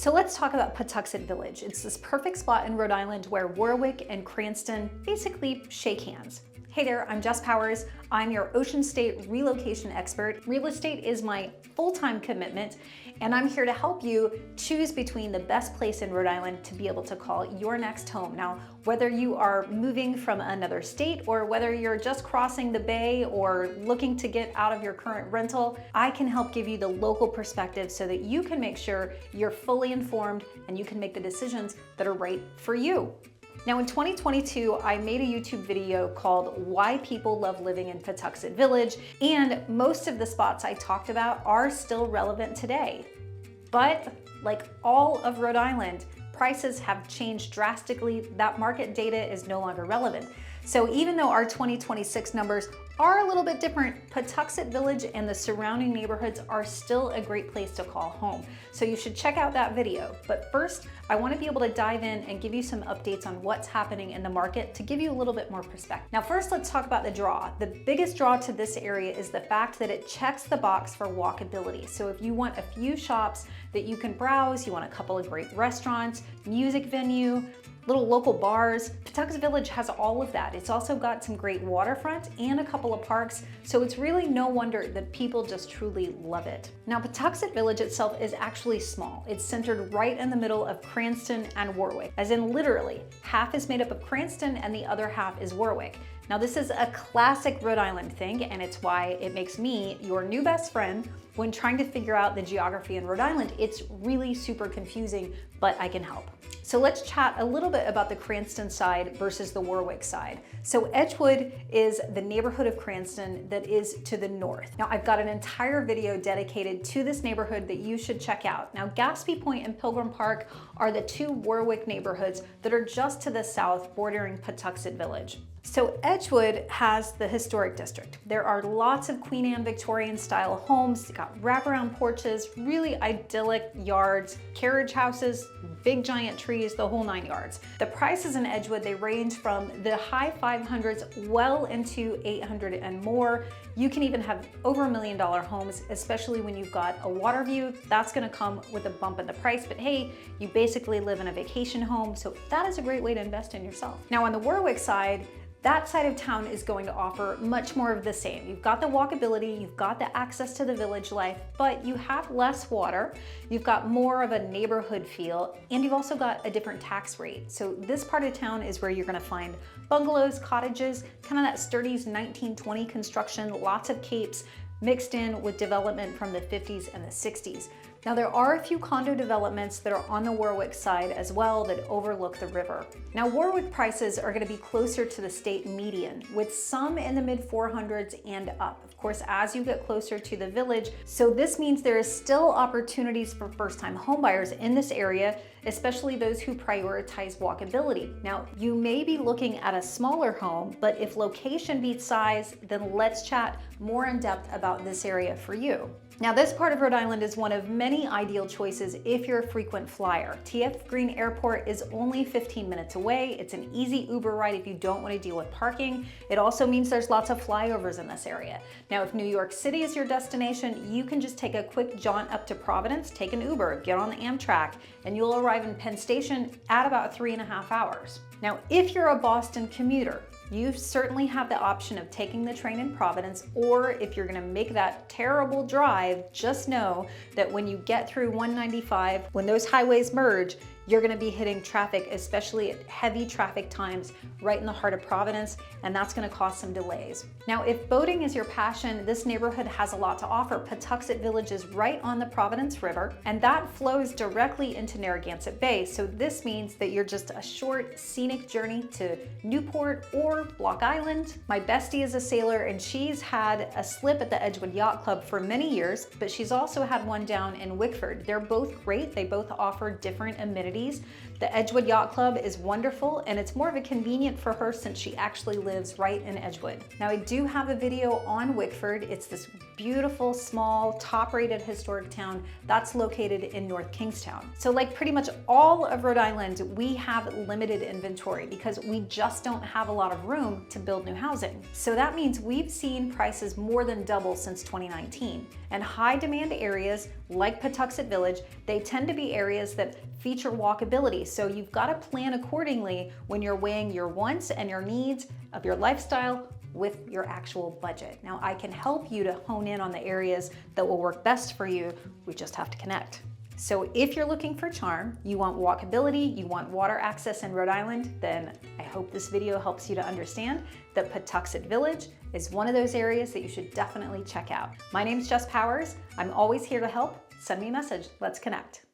So let's talk about Pawtuxet Village. It's this perfect spot in Rhode Island where Warwick and Cranston basically shake hands. Hey there, I'm Jess Powers. I'm your Ocean State relocation expert. Real estate is my full-time commitment, and I'm here to help you choose between the best place in Rhode Island to be able to call your next home. Now, whether you are moving from another state or whether you're just crossing the bay or looking to get out of your current rental, I can help give you the local perspective so that you can make sure you're fully informed and you can make the decisions that are right for you. Now in 2022, I made a YouTube video called Why People Love Living in Pawtuxet Village, and most of the spots I talked about are still relevant today. But like all of Rhode Island, prices have changed drastically. That market data is no longer relevant. So even though our 2026 numbers are a little bit different, Pawtuxet Village and the surrounding neighborhoods are still a great place to call home. So you should check out that video. But first, I want to be able to dive in and give you some updates on what's happening in the market to give you a little bit more perspective. Now first, let's talk about the draw. The biggest draw to this area is the fact that it checks the box for walkability. So if you want a few shops that you can browse, you want a couple of great restaurants, music venue, little local bars, Pawtuxet Village has all of that. It's also got some great waterfront and a couple of parks, so it's really no wonder that people just truly love it. Now, Pawtuxet Village itself is actually small. It's centered right in the middle of Cranston and Warwick, as in literally, half is made up of Cranston and the other half is Warwick. Now, this is a classic Rhode Island thing, and it's why it makes me your new best friend when trying to figure out the geography in Rhode Island. It's really super confusing, but I can help. So let's chat a little bit about the Cranston side versus the Warwick side. So Edgewood is the neighborhood of Cranston that is to the north. Now I've got an entire video dedicated to this neighborhood that you should check out. Now Gaspee Point and Pilgrim Park are the two Warwick neighborhoods that are just to the south bordering Pawtuxet Village. So Edgewood has the historic district. There are lots of Queen Anne Victorian style homes. You've got wraparound porches, really idyllic yards, carriage houses, big giant trees, the whole 9 yards. The prices in Edgewood, they range from the high 500s well into 800 and more. You can even have over $1 million homes, especially when you've got a water view. That's gonna come with a bump in the price, but hey, you basically live in a vacation home, so that is a great way to invest in yourself. Now on the Warwick side, that side of town is going to offer much more of the same. You've got the walkability, you've got the access to the village life, but you have less water, you've got more of a neighborhood feel, and you've also got a different tax rate. So this part of town is where you're gonna find bungalows, cottages, kind of that sturdy 1920 construction, lots of capes, mixed in with development from the 50s and the 60s. Now there are a few condo developments that are on the Warwick side as well that overlook the river. Now Warwick prices are going to be closer to the state median, with some in the mid 400s and up. Of course, as you get closer to the village, so this means there is still opportunities for first-time homebuyers in this area, especially those who prioritize walkability. Now, you may be looking at a smaller home, but if location beats size, then let's chat more in depth about this area for you. Now, this part of Rhode Island is one of many ideal choices if you're a frequent flyer. TF Green Airport is only 15 minutes away. It's an easy Uber ride if you don't want to deal with parking. It also means there's lots of flyovers in this area. Now, if New York City is your destination, you can just take a quick jaunt up to Providence, take an Uber, get on the Amtrak, and you'll arrive in Penn Station at about 3.5 hours. Now, if you're a Boston commuter, you certainly have the option of taking the train in Providence, or if you're gonna make that terrible drive, just know that when you get through 195, when those highways merge, you're gonna be hitting traffic, especially at heavy traffic times right in the heart of Providence, and that's gonna cause some delays. Now, if boating is your passion, this neighborhood has a lot to offer. Pawtuxet Village is right on the Providence River, and that flows directly into Narragansett Bay, so this means that you're just a short, scenic journey to Newport or Block Island. My bestie is a sailor, and she's had a slip at the Edgewood Yacht Club for many years, but she's also had one down in Wickford. They're both great. They both offer different amenities. The Edgewood Yacht Club is wonderful, and it's more of a convenient for her since she actually lives right in Edgewood. Now, I do have a video on Wickford. It's this beautiful, small, top-rated historic town that's located in North Kingstown. So like pretty much all of Rhode Island, we have limited inventory because we just don't have a lot of room to build new housing. So that means we've seen prices more than double since 2019. And high demand areas like Pawtuxet Village, they tend to be areas that feature walkability. So you've got to plan accordingly when you're weighing your wants and your needs of your lifestyle with your actual budget. Now, I can help you to hone in on the areas that will work best for you. We just have to connect. So if you're looking for charm, you want walkability, you want water access in Rhode Island, then I hope this video helps you to understand that Pawtuxet Village is one of those areas that you should definitely check out. My name's Jess Powers. I'm always here to help. Send me a message. Let's connect.